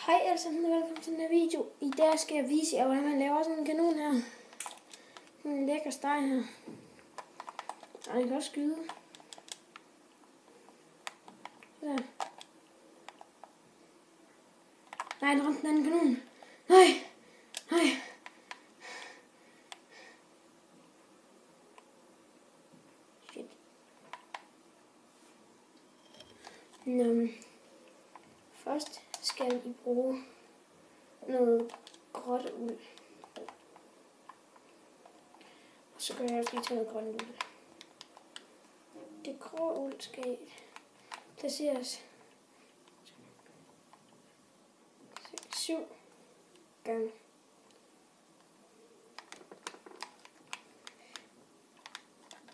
Hej alle sammen, og velkommen til den her video. I dag skal jeg vise jer, hvordan man laver sådan en kanon her. En lækker steg her. Og den kan også skyde. Så. Nej, den ramte den anden kanon. Nej. Shit. Først skal I bruge noget gråt uld. Og så kan jeg også lige tage noget grønt uld. Det grå uld skal placeres 7 gange.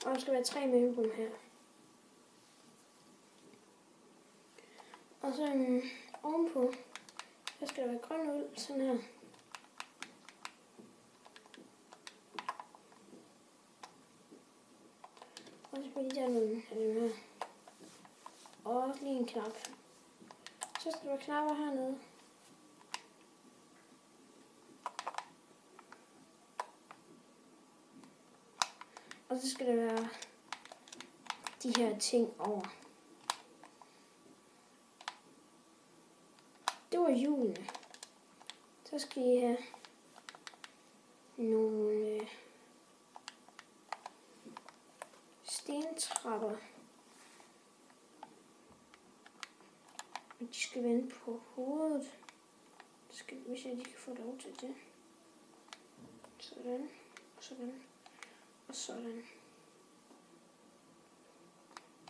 Og der skal være 3 mellemrum her. Og så ovenpå, der skal der være grøn uld, sådan her. Og så skal lige nogle af dem her. Og også lige en knap. Så skal der være knapper hernede. Og så skal der være de her ting over. Det var hjulene. Så skal I have nogle stentrapper. Og de skal vende på hovedet. Hvis jeg lige kan få lov til det. Sådan. Og sådan. Og sådan.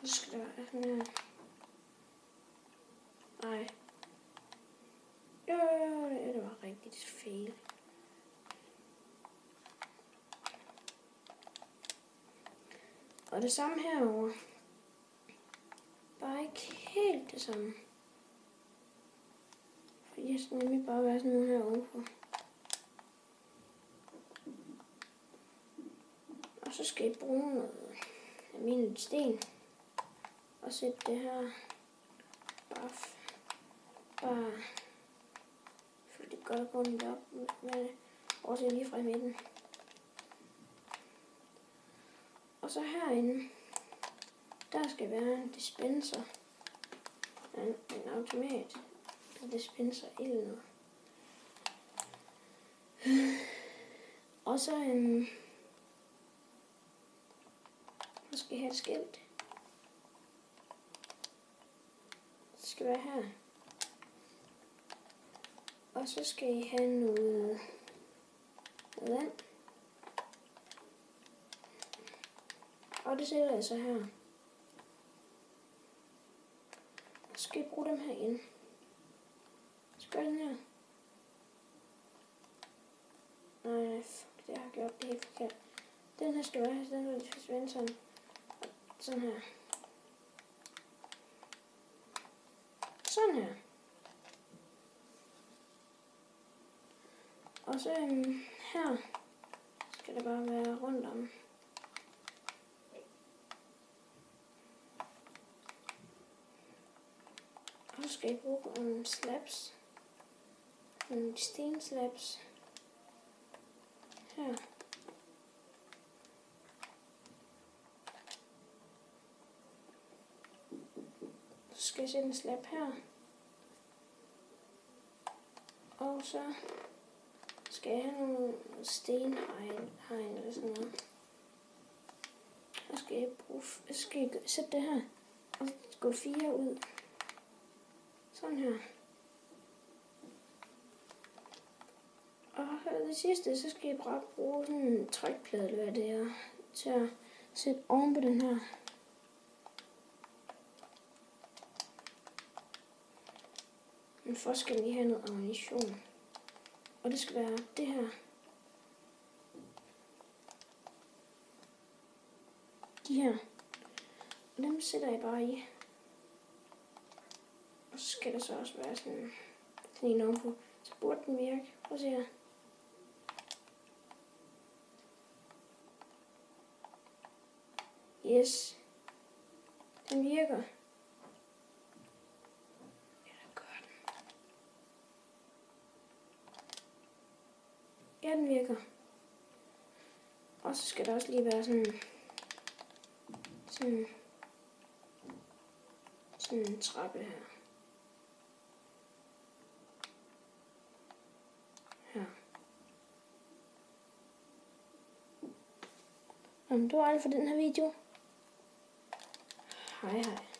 Og så skal der være sådan her. Nej. Det var rigtig fail. Og det samme herovre. Bare ikke helt det samme. Fordi jeg skal nemlig bare være sådan nogle her ovenpå. Og så skal I bruge noget almindeligt sten. Og sætte det her bare det godt og grundigt op med det. Også lige fra i midten. Og så herinde, der skal være en dispenser. En automat. En dispenser eller noget. Og så skal I have et skilt. Det skal være her. Og så skal I have noget vand. Og det sætter jeg så her. Og så skal I bruge dem her igen. Så gør den her. Nej, fuck, det har gjort det helt forkert. Den her skal være her, den vil forsvinde sådan. Sådan her. Sådan her. Og så her skal det bare være rundt om. Og så skal I bruge nogle slabs. Nogle stenslabs. Her. Så skal jeg sætte en slab her. Og så skal jeg have nogle stenhegn eller sådan noget. Så skal jeg sætte det her. Og så gå 4 ud. Sådan her. Og det sidste, så skal jeg bare bruge sådan en trykplade, eller hvad det er, til at sætte oven på den her. Men først skal vi have noget ammunition. Og det skal være det her. De her. Og dem sætter jeg bare i. Og så skal der så også være sådan en ovenpå. Så burde den virke. Prøv at se her. Yes. Den virker. her den virker. Og så skal der også lige være sådan en trappe her. Her. Det var alt for den her video. Hej hej.